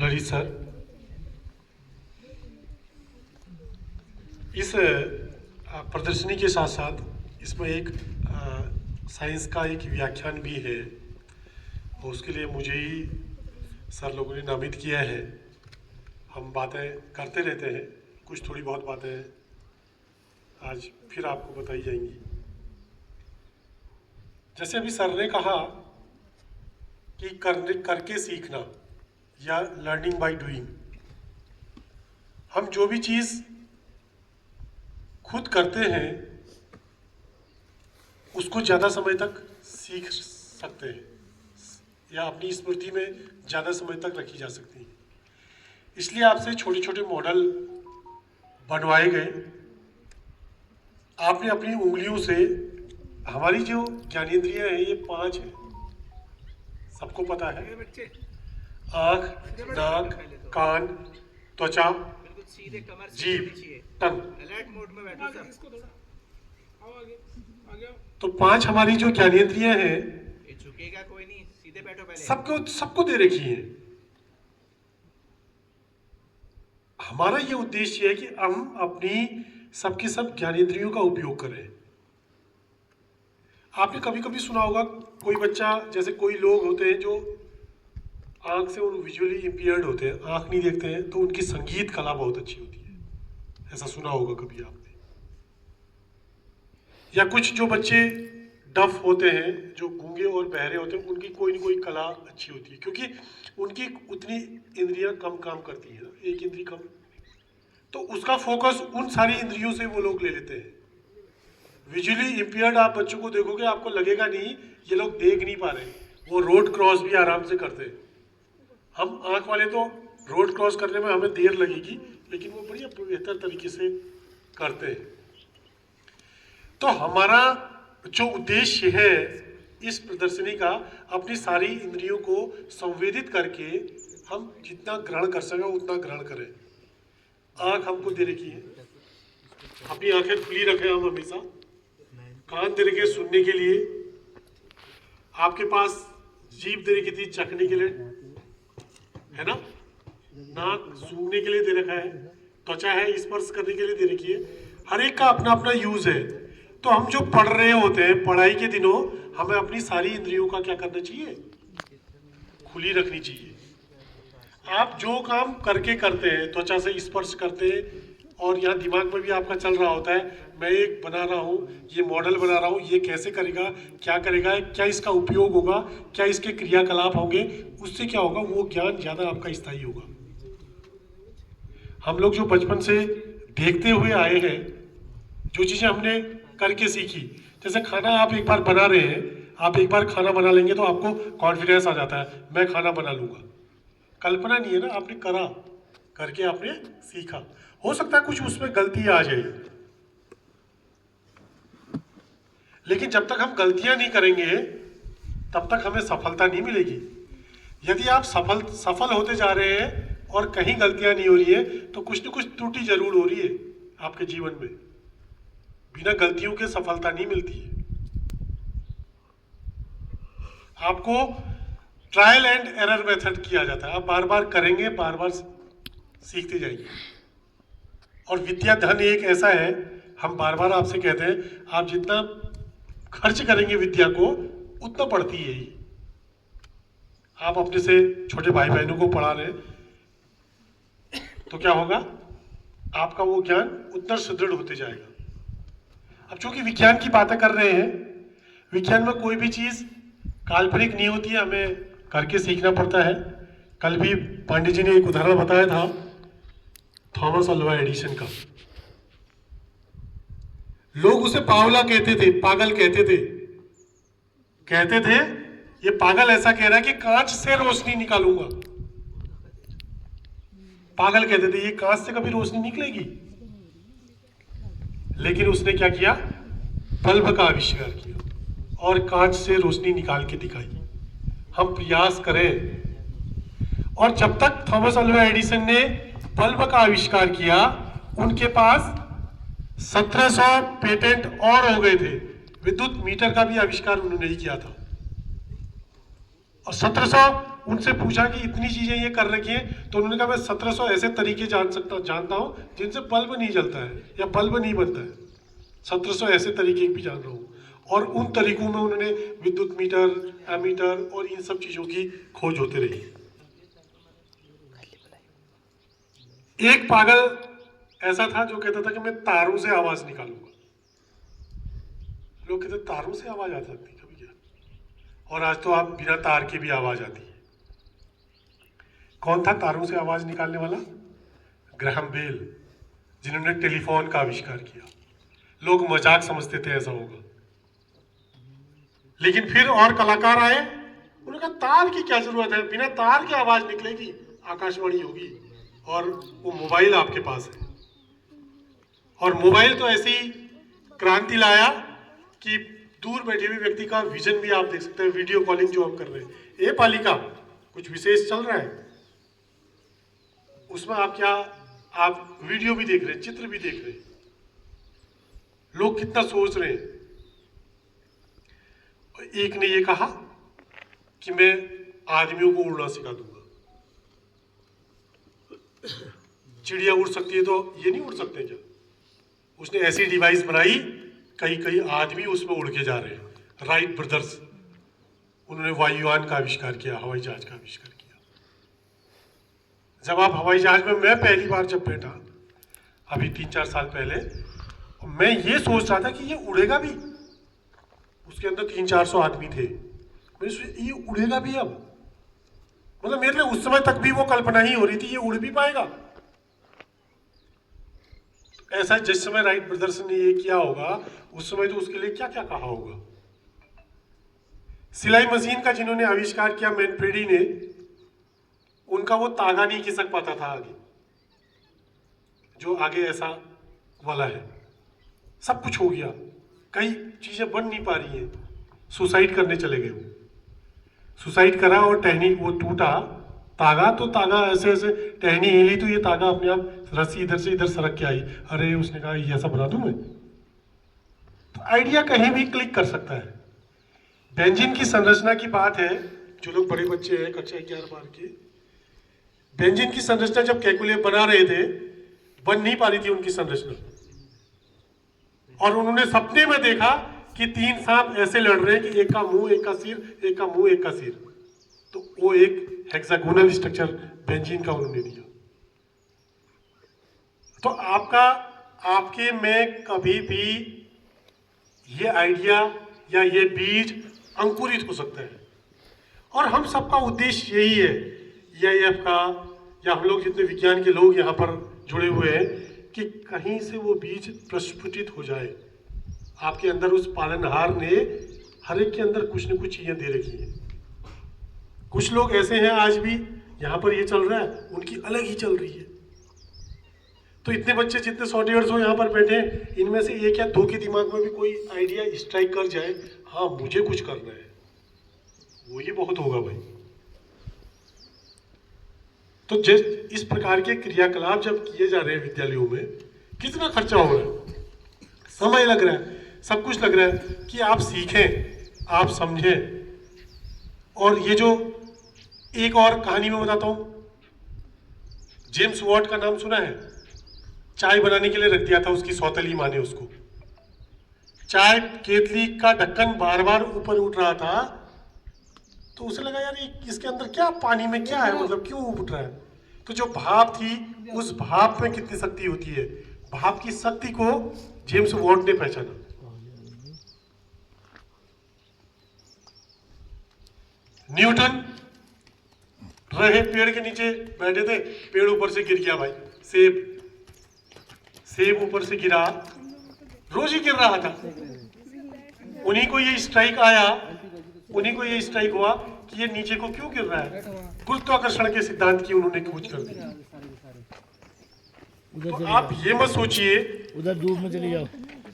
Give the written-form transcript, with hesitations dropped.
Lalit sir, इस प्रदर्शनी के साथ साथ इसमें एक साइंस का एक व्याख्यान भी है और उसके लिए मुझे ही सर लोगों ने नामित किया है। हम बातें करते रहते हैं, कुछ थोड़ी बहुत बातें आज फिर आपको बताई जाएंगी। जैसे अभी सर ने कहा कि करके सीखना या लर्निंग बाय डूइंग, हम जो भी चीज़ खुद करते हैं उसको ज़्यादा समय तक सीख सकते हैं या अपनी स्मृति में ज़्यादा समय तक रखी जा सकती है। इसलिए आपसे छोटे छोटे मॉडल बनवाए गए। आपने अपनी उंगलियों से, हमारी जो ज्ञानेंद्रियां हैं ये 5 हैं, सबको पता है। आँख, नाक, कान, त्वचा, जीभ, टंग। तो 5 हमारी जो ज्ञानेंद्रियां हैं झुकेगा कोई नहीं, सीधे बैठो पहले। सबको दे रखी है। हमारा ये उद्देश्य है कि हम अपनी सबकी सब ज्ञानेंद्रियों का उपयोग करें। आपने कभी कभी सुना होगा कोई बच्चा, जैसे कोई लोग होते हैं जो आंख से और विजुअली इम्पेयर्ड होते हैं, आंख नहीं देखते हैं, तो उनकी संगीत कला बहुत अच्छी होती है। ऐसा सुना होगा कभी आपने। या कुछ जो बच्चे डफ होते हैं, जो गूंगे और बहरे होते हैं, उनकी कोई ना कोई कला अच्छी होती है, क्योंकि उनकी उतनी इंद्रियां कम काम करती है, एक इंद्री कम, तो उसका फोकस उन सारी इंद्रियों से वो लोग ले लेते हैं। विजुअली इम्पेयर्ड आप बच्चों को देखोगे, आपको लगेगा नहीं ये लोग देख नहीं पा रहे, वो रोड क्रॉस भी आराम से करते हैं। हम आंख वाले तो रोड क्रॉस करने में हमें देर लगेगी, लेकिन वो बढ़िया बेहतर तरीके से करते हैं। तो हमारा जो उद्देश्य है इस प्रदर्शनी का, अपनी सारी इंद्रियों को संवेदित करके हम जितना ग्रहण कर सकें उतना ग्रहण करें। आंख हमको दे रखी है, अपनी आंखें खुली रखें हम हमेशा। कान दे रखे सुनने के लिए, आपके पास जीभ दे रखी थी चखने के लिए, है ना, नाक सूंघने के लिए दे रखा है, त्वचा है स्पर्श करने के लिए दे रखी है। हर एक का अपना अपना यूज है। तो हम जो पढ़ रहे होते हैं, पढ़ाई के दिनों हमें अपनी सारी इंद्रियों का क्या करना चाहिए, खुली रखनी चाहिए। आप जो काम करके करते हैं, त्वचा से स्पर्श करते हैं, और यहाँ दिमाग में भी आपका चल रहा होता है, मैं एक बना रहा हूँ, ये मॉडल बना रहा हूँ, ये कैसे करेगा, क्या करेगा, क्या इसका उपयोग होगा, क्या इसके क्रियाकलाप होंगे, उससे क्या होगा, वो ज्ञान ज़्यादा आपका स्थायी होगा। हम लोग जो बचपन से देखते हुए आए हैं, जो चीज़ें हमने करके सीखी, जैसे खाना आप एक बार बना रहे हैं, आप एक बार खाना बना लेंगे तो आपको कॉन्फिडेंस आ जाता है, मैं खाना बना लूँगा। कल्पना नहीं है ना, आपने करा, करके आपने सीखा। हो सकता है कुछ उसमें गलती आ जाए, लेकिन जब तक हम गलतियां नहीं करेंगे तब तक हमें सफलता नहीं मिलेगी। यदि आप सफल होते जा रहे हैं और कहीं गलतियां नहीं हो रही है, तो कुछ न कुछ त्रुटि जरूर हो रही है आपके जीवन में। बिना गलतियों के सफलता नहीं मिलती है। आपको ट्रायल एंड एरर मेथड किया जाता है, आप बार बार करेंगे, बार बार सीखते जाएंगे। और विद्या धन एक ऐसा है, हम बार बार आपसे कहते हैं, आप जितना खर्च करेंगे विद्या को उतना बढ़ती है ही। आप अपने से छोटे भाई बहनों को पढ़ा रहे हैं तो क्या होगा, आपका वो ज्ञान उतना सुदृढ़ होते जाएगा। अब चूंकि विज्ञान की बातें कर रहे हैं, विज्ञान में कोई भी चीज काल्पनिक नहीं होती है, हमें करके सीखना पड़ता है। कल भी पांडे जी ने एक उदाहरण बताया था थॉमस अल्वा एडिसन का। लोग उसे पावला कहते थे, पागल कहते थे ये पागल ऐसा कह रहा है कि कांच से रोशनी निकालूंगा। पागल कहते थे, ये कांच से कभी रोशनी निकलेगी। लेकिन उसने क्या किया, बल्ब का आविष्कार किया और कांच से रोशनी निकाल के दिखाई। हम प्रयास करें। और जब तक थॉमस अल्वा एडिसन ने बल्ब का आविष्कार किया, उनके पास 1700 पेटेंट और हो गए थे। विद्युत मीटर का भी आविष्कार उन्होंने ही किया था। और 1700 उनसे पूछा कि इतनी चीजें ये कर रखी हैं, तो उन्होंने कहा मैं 1700 ऐसे तरीके जानता हूँ जिनसे बल्ब नहीं जलता है या बल्ब नहीं बनता है। 1700 ऐसे तरीके भी जान रहा हूँ, और उन तरीकों में उन्होंने विद्युत मीटर, एमीटर और इन सब चीजों की खोज होती रही। एक पागल ऐसा था जो कहता था कि मैं तारों से आवाज निकालूंगा। लोग कहते तारों से आवाज आ सकती कभी क्या, और आज तो आप बिना तार के भी आवाज आती है। कौन था तारों से आवाज निकालने वाला? ग्राहम बेल, जिन्होंने टेलीफोन का आविष्कार किया। लोग मजाक समझते थे ऐसा होगा, लेकिन फिर और कलाकार आए, उन्होंने कहा तार की क्या जरूरत है, बिना तार के आवाज निकलेगी, आकाशवाणी होगी, और वो मोबाइल आपके पास है। और मोबाइल तो ऐसी क्रांति लाया कि दूर बैठे हुए व्यक्ति का विजन भी आप देख सकते हैं। वीडियो कॉलिंग जो हम कर रहे हैं, ये पालिका कुछ विशेष चल रहा है, उसमें आप वीडियो भी देख रहे हैं, चित्र भी देख रहे हैं, लोग कितना सोच रहे हैं। एक ने ये कहा कि मैं आदमियों को उड़ना सिखा दूंगा। चिड़िया उड़ सकती है तो ये नहीं उड़ सकते क्या? उसने ऐसी डिवाइस बनाई, कई आदमी उसमें उड़ के जा रहे हैं। राइट ब्रदर्स, उन्होंने वायुयान का आविष्कार किया, हवाई जहाज का आविष्कार किया। जब आप हवाई जहाज में, मैं पहली बार जब बैठा अभी 3-4 साल पहले, मैं ये सोच रहा था कि ये उड़ेगा भी। उसके अंदर 300-400 आदमी थे, ये उड़ेगा भी अब। मतलब मेरे लिए उस समय तक भी वो कल्पना ही हो रही थी ये उड़ भी पाएगा। ऐसा जिस समय राइट ब्रदर्स ने ये किया होगा, उस समय तो उसके लिए क्या क्या कहा होगा। सिलाई मशीन का जिन्होंने आविष्कार किया, मैनफ्रेडी ने, उनका वो तागा नहीं खिसक पाता था आगे, जो आगे ऐसा वाला है। सब कुछ हो गया, कई चीजें बन नहीं पा रही हैं। सुसाइड करने चले गए वो, सुसाइड करा और टहनी वो टूटा तागा, तो तागा ऐसे ऐसे टहनी हिली तो ये तागा अपने आप रस्सी इधर से इधर सरक के आई। अरे उसने कहा ये ऐसा बना दूं मैं। तो आइडिया कहीं भी क्लिक कर सकता है। बेंजीन की संरचना की बात है, जो लोग बड़े बच्चे हैं कक्षा 11-12 के, बेंजीन की संरचना जब कैलकुले बना रहे थे, बन नहीं पा रही थी उनकी संरचना, और उन्होंने सपने में देखा कि 3 सांप ऐसे लड़ रहे हैं कि एक का मुंह, एक का सिर, एक का मुंह, एक का सिर। तो वो एक हेक्सागोनल स्ट्रक्चर बेंजीन का उन्होंने दिया। तो आपके में कभी भी ये आइडिया या ये बीज अंकुरित हो सकता है, और हम सबका उद्देश्य यही है, EIF का, या हम लोग जितने विज्ञान के लोग यहाँ पर जुड़े हुए हैं, कि कहीं से वो बीज प्रस्फुटित हो जाए। आपके अंदर उस पालनहार ने हर एक के अंदर कुछ न कुछ चीजें दे रखी हैं। कुछ लोग ऐसे हैं आज भी, यहाँ पर ये चल रहा है, उनकी अलग ही चल रही है। तो इतने बच्चे जितने 100-150 यहाँ पर बैठे हैं, इनमें से 1 या 2 के दिमाग में भी कोई आइडिया स्ट्राइक कर जाए, हाँ मुझे कुछ करना है, वो ही बहुत होगा भाई। तो जिस इस प्रकार के क्रियाकलाप जब किए जा रहे हैं विद्यालयों में, कितना खर्चा हो रहा है, समय लग रहा है, सब कुछ लग रहा है कि आप सीखें, आप समझें। और ये जो एक और कहानी में बताता हूं, जेम्स वॉट का नाम सुना है? चाय बनाने के लिए रख दिया था उसकी सौतेली माँ ने उसको। चाय केतली का ढक्कन बार बार ऊपर उठ रहा था, तो उसे लगा यार ये इसके अंदर क्या, पानी में क्या है, मतलब क्यों उठ रहा है। तो जो भाप थी, उस भाप में कितनी शक्ति होती है, भाप की शक्ति को जेम्स वॉट ने पहचाना। न्यूटन रहे पेड़ के नीचे बैठे थे, पेड़ ऊपर से गिर गया भाई, सेब ऊपर से गिरा, रोज ही गिर रहा था। उन्हीं को ये स्ट्राइक आया, उन्हीं को ये स्ट्राइक हुआ कि ये नीचे को क्यों गिर रहा है। गुरुत्वाकर्षण के सिद्धांत की उन्होंने खोज कर दी। तो आप ये मत सोचिए, उधर धूप में चले जाओ।